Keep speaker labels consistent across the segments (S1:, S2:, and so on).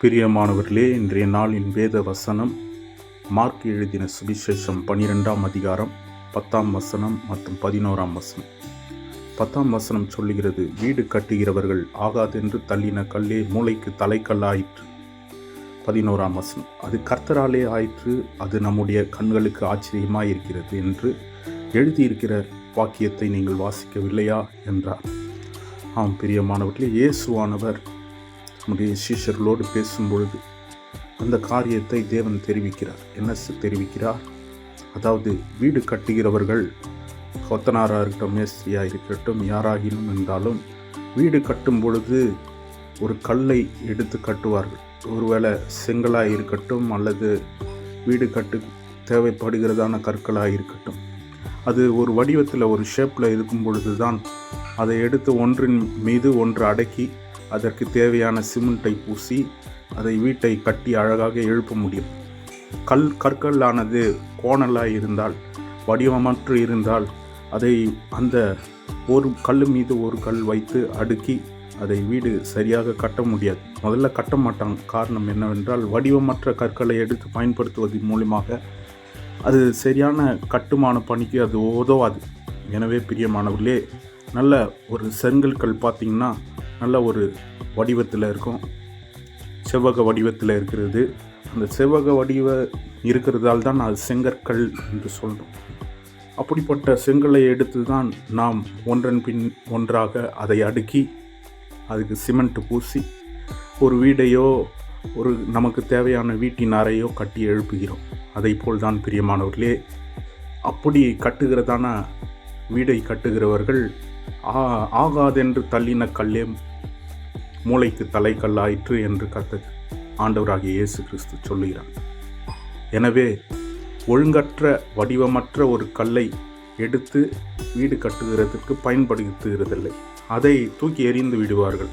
S1: பிரியமானவர்களே, இன்றைய நாளின் வேத வசனம் மார்க் எழுதின சுவிசேஷம் 12ஆம் அதிகாரம் 10ஆம் வசனம் மற்றும் 11ஆம் வசனம். 10ஆம் வசனம் சொல்லுகிறது, வீடு கட்டுகிறவர்கள் ஆகாதென்று தள்ளின கல்லே மூளைக்கு தலைக்கல்லாயிற்று. 11ஆம் வசனம், அது கர்த்தராலே ஆயிற்று, அது நம்முடைய கண்களுக்கு ஆச்சரியமாயிருக்கிறது என்று எழுதியிருக்கிற வாக்கியத்தை நீங்கள் வாசிக்கவில்லையா என்றார். ஆம் பிரியமானவர்களே, இயேசுவானவர் நம்முடைய சீஷர்களோடு பேசும்பொழுது அந்த காரியத்தை தேவன் தெரிவிக்கிறார். என்ன தெரிவிக்கிறார்? அதாவது வீடு கட்டுகிறவர்கள் கொத்தனாராக இருக்கட்டும், மேஸ்திரியாக இருக்கட்டும், யாராகினும் இருந்தாலும் வீடு கட்டும் பொழுது ஒரு கல்லை எடுத்து கட்டுவார்கள். ஒருவேளை செங்கலாக இருக்கட்டும் அல்லது வீடு கட்டு தேவைப்படுகிறதான கற்களாக இருக்கட்டும், அது ஒரு வடிவத்தில் ஒரு ஷேப்பில் இருக்கும் பொழுது தான் அதை எடுத்து ஒன்றின் மீது ஒன்று அடக்கி அதற்கு தேவையான சிமெண்ட்டை பூசி அதை வீட்டை கட்டி அழகாக எழுப்ப முடியும். கற்களானது கோணலாக இருந்தால், வடிவமற்று இருந்தால், அதை அந்த ஒரு கல் மீது ஒரு கல் வைத்து அடுக்கி அதை வீடு சரியாக கட்ட முடியாது. முதல்ல கட்ட மாட்டாங்க. காரணம் என்னவென்றால், வடிவமற்ற கற்களை எடுத்து பயன்படுத்துவதன் மூலமாக அது சரியான கட்டுமான பணிக்கு அது உதவாது. எனவே பிரியமானவர்களே, நல்ல ஒரு செங்கற்கள் பார்த்திங்கன்னா நல்ல ஒரு வடிவத்தில் இருக்கும், செவ்வக வடிவத்தில் இருக்கிறது. அந்த செவ்வக வடிவ இருக்கிறதால் தான் அது செங்கற்கள் என்று சொல்கிறோம். அப்படிப்பட்ட செங்கலை எடுத்து தான் நாம் ஒன்றன் பின் ஒன்றாக அதை அடுக்கி அதுக்கு சிமெண்ட் பூசி ஒரு வீடையோ ஒரு நமக்கு தேவையான வீட்டின் அறையோ கட்டி எழுப்புகிறோம். அதை போல் தான் பிரியமானவர்களே, அப்படி கட்டுகிறதான வீடை கட்டுகிறவர்கள் ஆகாதென்று தள்ளின கல்லே மூளைக்கு தலைக்கல்லாயிற்று என்று கர்த்தர் ஆண்டவராகிய இயேசு கிறிஸ்து சொல்லுகிறார். எனவே ஒழுங்கற்ற வடிவமற்ற ஒரு கல்லை எடுத்து வீடு கட்டுகிறதுக்கு பயன்படுத்துகிறதில்லை, அதை தூக்கி எறிந்து விடுவார்கள்.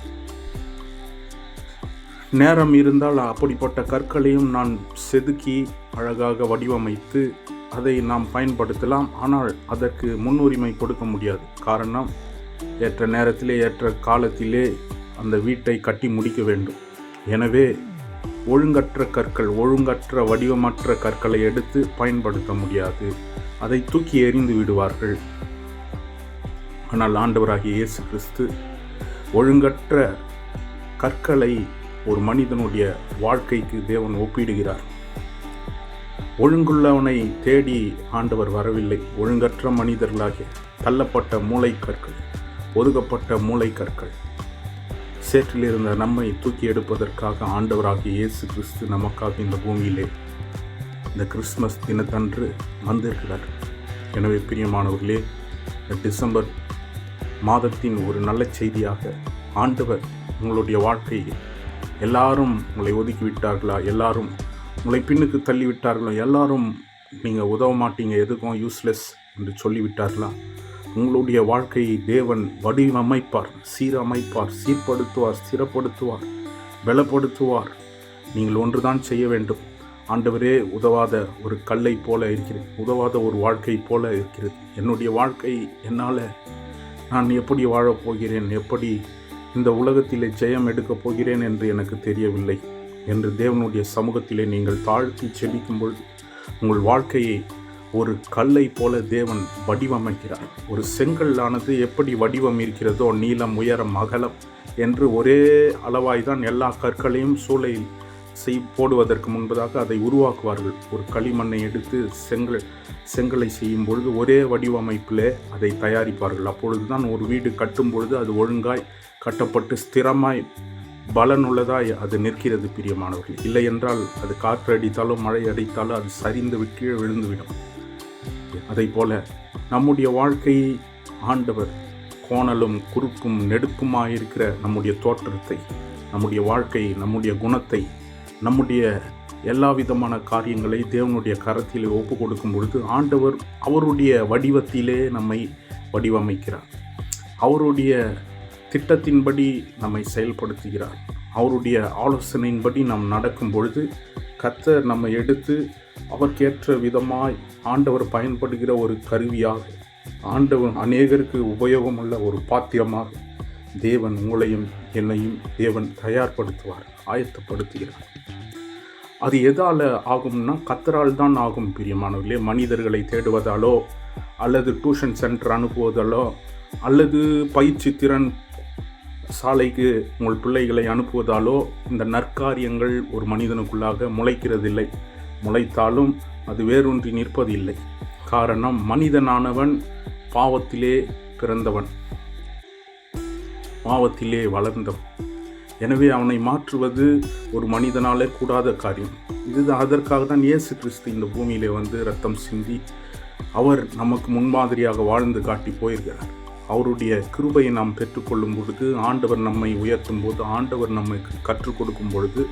S1: நேரம் இருந்தால் அப்படிப்பட்ட கற்களையும் நான் செதுக்கி அழகாக வடிவமைத்து அதை நாம் பயன்படுத்தலாம். ஆனால் அதற்கு முன்னுரிமை கொடுக்க முடியாது. காரணம், ஏற்ற நேரத்திலே ஏற்ற காலத்திலே அந்த வீட்டை கட்டி முடிக்க வேண்டும். எனவே ஒழுங்கற்ற கற்கள், ஒழுங்கற்ற வடிவமற்ற கற்களை எடுத்து பயன்படுத்த முடியாது, அதை தூக்கி எறிந்து விடுவார்கள். ஆனால் ஆண்டவராகிய இயேசு கிறிஸ்து ஒழுங்கற்ற கற்களை ஒரு மனிதனுடைய வாழ்க்கைக்கு தேவன் ஒப்பிடுகிறார். ஒழுங்குள்ளவனை தேடி ஆண்டவர் வரவில்லை. ஒழுங்கற்ற மனிதர்களாகிய தள்ளப்பட்ட மூளைக்கற்கள், ஒதுக்கப்பட்ட மூளைக்கற்கள், சேற்றில் இருந்த நம்மை தூக்கி எடுப்பதற்காக ஆண்டவராகிய இயேசு கிறிஸ்து நமக்காக இந்த பூமியிலே இந்த கிறிஸ்துமஸ் தினத்தன்று வந்திருக்கிறார். எனவே பிரியமானவர்களே, இந்த டிசம்பர் மாதத்தின் ஒரு நல்ல செய்தியாக ஆண்டவர் உங்களுடைய வாழ்க்கையில் எல்லாரும் உங்களை ஒதுக்கிவிட்டார்களா, எல்லாரும் உங்களை பின்னுக்கு தள்ளிவிட்டார்களோ, எல்லாரும் நீங்கள் உதவ மாட்டீங்க, எதுக்கும் யூஸ்லெஸ் என்று சொல்லிவிட்டார்களா, உங்களுடைய வாழ்க்கையை தேவன் வடிவமைப்பார், சீரமைப்பார், சீர்படுத்துவார், ஸ்திரப்படுத்துவார், பலப்படுத்துவார். நீங்கள் ஒன்றுதான் செய்ய வேண்டும். ஆண்டவரே, உதவாத ஒரு கல்லை போல இருக்கிறது, உதவாத ஒரு வாழ்க்கை போல இருக்கிறது, என்னுடைய வாழ்க்கை என்னால் நான் எப்படி வாழப்போகிறேன், எப்படி இந்த உலகத்திலே ஜெயம் எடுக்கப் போகிறேன் என்று எனக்கு தெரியவில்லை என்று தேவனுடைய சமூகத்திலே நீங்கள் தாழ்த்தி செபிக்கும் பொழுது உங்கள் வாழ்க்கையை ஒரு கல்லை போல தேவன் வடிவமைக்கிறார். ஒரு செங்கல்லானது எப்படி வடிவம் இருக்கிறதோ, நீளம், உயரம், அகலம் என்று ஒரே அளவாய் தான் எல்லா கற்களையும் சூளையில் போடுவதற்கு முன்பதாக அதை உருவாக்குவார்கள். ஒரு களிமண்ணை எடுத்து செங்கலை செய்யும் பொழுது ஒரே வடிவமைப்பிலே அதை தயாரிப்பார்கள். அப்பொழுது தான் ஒரு வீடு கட்டும் பொழுது அது ஒழுங்காய் கட்டப்பட்டு ஸ்திரமாய் பலனுள்ளதாய் அது நிற்கிறது பிரியமானவர்கள். இல்லை என்றால் அது காற்று அடித்தாலோ மழை அடித்தாலோ அது சரிந்து கீழே விழுந்துவிடும். அதை போல நம்முடைய வாழ்க்கையை ஆண்டவர் கோணலும் குறுக்கும் நெடுக்குமாயிருக்கிற நம்முடைய தோற்றத்தை, நம்முடைய வாழ்க்கையை, நம்முடைய குணத்தை, நம்முடைய எல்லா விதமான காரியங்களை தேவனுடைய கரத்தில் ஒப்பு கொடுக்கும் பொழுது ஆண்டவர் அவருடைய வடிவத்திலே நம்மை வடிவமைக்கிறார். அவருடைய திட்டத்தின்படி நம்மை செயல்படுத்துகிறார். அவருடைய ஆலோசனையின்படி நாம் நடக்கும் பொழுது கர்த்தர் நம்மை எடுத்து அவருக்கேற்ற விதமாய் ஆண்டவர் பயன்படுகிற ஒரு கருவியாக, ஆண்டவர் அநேகருக்கு உபயோகமுள்ள ஒரு பாத்திரமாக தேவன் உங்களையும் என்னையும் தேவன் தயார்படுத்துவார், ஆயத்தப்படுத்துகிறார். அது எதால் ஆகும்னா கர்த்தரால் தான் ஆகும் பிரியமானவர்களே. மனிதர்களை தேடுவதாலோ அல்லது டியூஷன் சென்டர் அனுப்புவதாலோ அல்லது பயிற்சி திறன் சாலைக்கு உங்கள் பிள்ளைகளை அனுப்புவதாலோ இந்த நற்காரியங்கள் ஒரு மனிதனுக்குள்ளாக முளைக்கிறதில்லை. முளைத்தாலும் அது வேரூன்றி நிற்பதில்லை. காரணம், மனிதனானவன் பாவத்திலே பிறந்தவன், பாவத்திலே வளர்ந்தவன். எனவே அவனை மாற்றுவது ஒரு மனிதனாலே கூடாத காரியம். அதற்காக தான் இயேசு கிறிஸ்து இந்த பூமியிலே வந்து ரத்தம் சிந்தி அவர் நமக்கு முன்மாதிரியாக வாழ்ந்து காட்டி போயிருக்கிறார். அவருடைய கிருபையை நாம் பெற்றுக்கொள்ளும் பொழுது, ஆண்டவர் நம்மை உயர்த்தும் போது, ஆண்டவர் நமக்கு கற்றுக் கொடுக்கும் பொழுது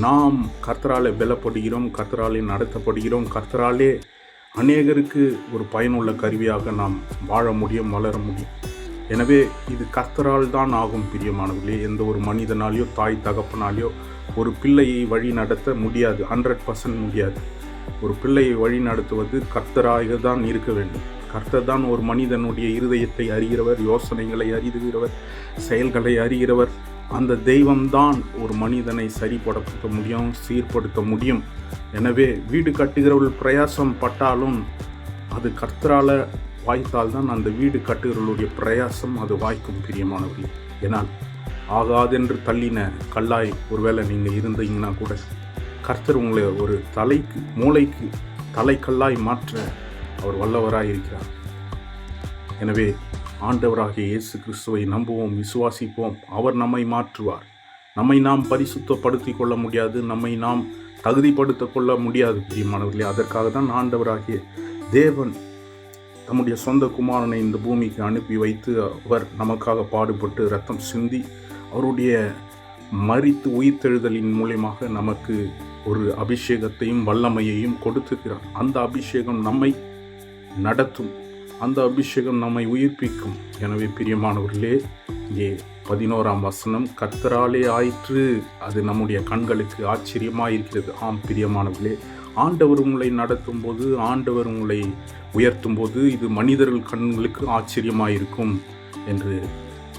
S1: நாம் கர்த்தராலே பலப்படுகிறோம், கர்த்தராலே நடத்தப்படுகிறோம், கர்த்தராலே அநேகருக்கு ஒரு பயனுள்ள கருவியாக நாம் வாழ முடியும், வளர முடியும். எனவே இது கர்த்தரால் தான் ஆகும் பிரியமானவர்களே. எந்த ஒரு மனிதனாலேயோ தாய் தகப்பனாலேயோ ஒரு பிள்ளையை வழி நடத்த முடியாது, 100% முடியாது. ஒரு பிள்ளையை வழி நடத்துவது கர்த்தராக தான் இருக்க வேண்டும். கர்த்தர் தான் ஒரு மனிதனுடைய இருதயத்தை அறிகிறவர், யோசனைகளை அறிகிறவர், செயல்களை அறிகிறவர். அந்த தெய்வம்தான் ஒரு மனிதனை சரிப்படுத்த முடியும், சீர்படுத்த முடியும். எனவே வீடு கட்டுகிறவர்கள் பிரயாசம் பட்டாலும் அது கர்த்தரால் வாய்த்தால் தான் அந்த வீடு கட்டுகிறவர்களுடைய பிரயாசம் அது வாய்க்கும் பிரியமானவர்கள். ஏனால் ஆகாதென்று தள்ளின கல்லாய் ஒருவேளை நீங்கள் இருந்தீங்கன்னா கூட கர்த்தர் உங்களை ஒரு மூளைக்கு தலைக்கல்லாய் மாற்ற அவர் வல்லவராய் இருக்கிறார். எனவே ஆண்டவராகிய இயேசு கிறிஸ்துவை நம்புவோம், விசுவாசிப்போம். அவர் நம்மை மாற்றுவார். நம்மை நாம் பரிசுத்தப்படுத்தி கொள்ள முடியாது, நம்மை நாம் தகுதிப்படுத்த கொள்ள முடியாது பிரியமானவர்களே. அதற்காக தான் ஆண்டவராகிய தேவன் தம்முடைய சொந்த குமாரனை இந்த பூமிக்கு அனுப்பி வைத்து அவர் நமக்காக பாடுபட்டு ரத்தம் சிந்தி அவருடைய மரித்து உயிர்த்தெழுதலின் மூலமாக நமக்கு ஒரு அபிஷேகத்தையும் வல்லமையையும் கொடுத்துக்கிறார். அந்த அபிஷேகம் நம்மை நடத்தும், அந்த அபிஷேகம் நம்மை உயிர்ப்பிக்கும். எனவே பிரியமானவர்களே, இங்கே 11ஆம் வசனம் கர்த்தராலே ஆயிற்று, அது நம்முடைய கண்களுக்கு ஆச்சரியமாக இருக்கிறது. ஆம் பிரியமானவர்களே, ஆண்டவர் உங்களை நடத்தும் போது, ஆண்டவர் உங்களை உயர்த்தும் போது இது மனிதர்கள் கண்களுக்கு ஆச்சரியமாக இருக்கும் என்று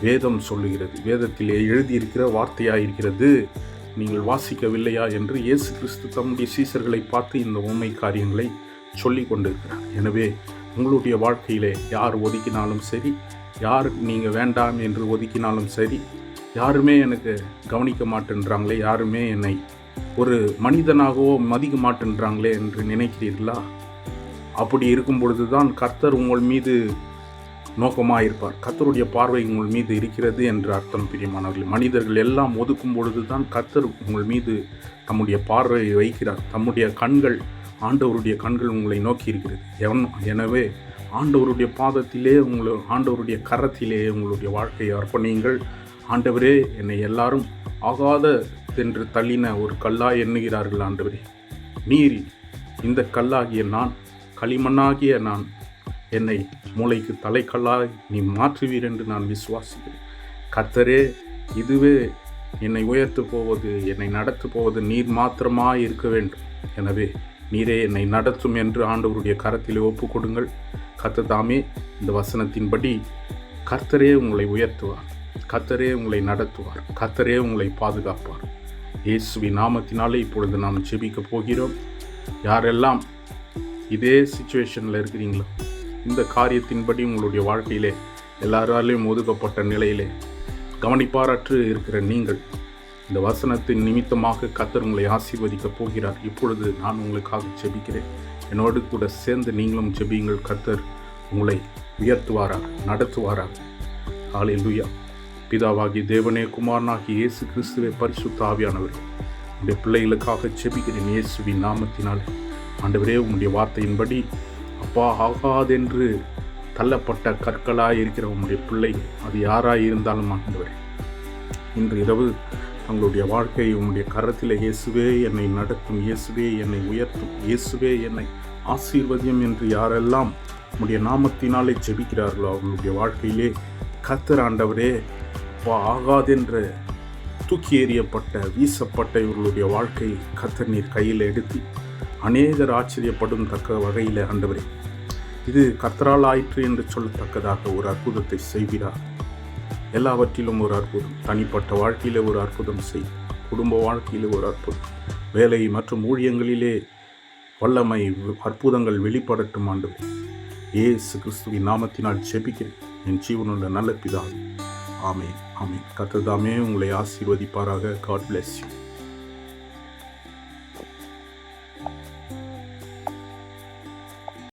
S1: வேதம் சொல்லுகிறது. வேதத்திலே எழுதியிருக்கிற வார்த்தையாயிருக்கிறது. நீங்கள் வாசிக்கவில்லையா என்று இயேசு கிறிஸ்து தம்முடைய சீசர்களை பார்த்து இந்த உண்மை காரியங்களை சொல்லி கொண்டிருக்கிறார். எனவே உங்களுடைய வாழ்க்கையிலே யார் ஒதுக்கினாலும் சரி, யார் நீங்கள் வேண்டாம் என்று ஒதுக்கினாலும் சரி, யாருமே எனக்கு கவனிக்க மாட்டேன்றாங்களே, யாருமே என்னை ஒரு மனிதனாகவோ மதிக்க மாட்டேன்றாங்களே என்று நினைக்கிறீர்களா? அப்படி இருக்கும் பொழுது தான் கர்த்தர் உங்கள் மீது நோக்கமாக இருப்பார். கர்த்தருடைய பார்வை உங்கள் மீது இருக்கிறது என்று அர்த்தம் பிரியமானவர்கள். மனிதர்கள் எல்லாம் ஒதுக்கும் பொழுது தான் கர்த்தர் உங்கள் மீது தம்முடைய பார்வையை வைக்கிறார். தம்முடைய கண்கள், ஆண்டவருடைய கண்கள் உங்களை நோக்கி இருக்கிறது. எனவே ஆண்டவருடைய பாதத்திலே, ஆண்டவருடைய கரத்திலே உங்களுடைய வாழ்க்கையை அர்ப்பணியுங்கள். ஆண்டவரே, என்னை எல்லாரும் ஆகாதென்று தள்ளின ஒரு கல்லாய் எண்ணுகிறார்கள். ஆண்டவரே, நீர் இந்த கல்லாகிய நான், களிமண்ணாகிய நான், என்னை மூளைக்கு தலைக்கல்லாய் நீ மாற்றுவீர் என்று நான் விசுவாசிக்கிறேன். கர்த்தரே, இதுவே என்னை உயர்த்து போவது, என்னை நடத்து போவது நீர் மாத்திரமாக இருக்க வேண்டும். எனவே நீரே என்னை நடத்தும் என்று ஆண்டவருடைய கரத்திலே ஒப்பு கொடுங்கள். கர்த்தர் தாமே இந்த வசனத்தின்படி கர்த்தரே உங்களை உயர்த்துவார், கர்த்தரே உங்களை நடத்துவார், கர்த்தரே உங்களை பாதுகாப்பார். இயேசுவின் நாமத்தினாலே இப்பொழுது நாம் ஜெபிக்க போகிறோம். யாரெல்லாம் இதே சிச்சுவேஷனில் இருக்கிறீங்களோ, இந்த காரியத்தின்படி உங்களுடைய வாழ்க்கையிலே எல்லாராலையும் ஒதுக்கப்பட்ட நிலையிலே கவனிப்பாரற்று இருக்கிற நீங்கள், இந்த வசனத்தின் நிமித்தமாக கர்த்தர் உங்களை ஆசீர்வதிக்கப் போகிறார். இப்பொழுது நான் உங்களுக்காக ஜெபிக்கிறேன். என்னோடு கூட சேர்ந்து நீங்களும் ஜெபியுங்கள். கர்த்தர் உங்களை உயர்த்துவாராக, நடத்துவாராக. ஹல்லேலூயா. பிதாவாகி தேவனே, குமாரனாகி இயேசு கிறிஸ்துவே, பரிசுத்த ஆவியானவரே, உடைய பிள்ளைகளுக்காக ஜெபிக்கிறேன் இயேசுவின் நாமத்தினாலே. ஆண்டவரே, உங்களுடைய வார்த்தையின்படி அப்பா, ஆகாதென்று தள்ளப்பட்ட கற்களாய் இருக்கிற உங்களுடைய பிள்ளை, அது யாராய் இருந்தாலும் ஆண்டவரே, இன்று இரவு தங்களுடைய வாழ்க்கையை உங்களுடைய கரத்தில், இயேசுவே என்னை நடத்தும், இயேசுவே என்னை உயர்த்தும், இயேசுவே என்னை ஆசீர்வதியும் என்று யாரெல்லாம் உங்களுடைய நாமத்தினாலே ஜெபிக்கிறார்களோ அவர்களுடைய வாழ்க்கையிலே கர்த்தர் ஆண்டவரே, ஆகாதென்று தூக்கி எறியப்பட்ட, வீசப்பட்ட இவர்களுடைய வாழ்க்கை கர்த்தர் நீர் கையில் எடுத்து அநேகர் ஆச்சரியப்படும் தக்க வகையில் ஆண்டவரே, இது கர்த்தரால் ஆயிற்று என்று சொல்லத்தக்கதாக ஒரு அற்புதத்தை செய்கிறார். எல்லாவற்றிலும் ஒரு அற்புதம். தனிப்பட்ட வாழ்க்கையிலே ஒரு அற்புதம் செய். குடும்ப வாழ்க்கையிலே ஒரு அற்புதம். வேலை மற்றும் ஊழியங்களிலே வல்லமை அற்புதங்கள் வெளிப்படட்டும் ஆண்டவரே. இயேசு கிறிஸ்துவின் நாமத்தினால் ஜெபிக்கிறேன் என் ஜீவனுள்ள நல்ல பிதாவே. ஆமென், ஆமென். கர்த்தர் தாமே உங்களை ஆசீர்வதிப்பாராக. God bless you.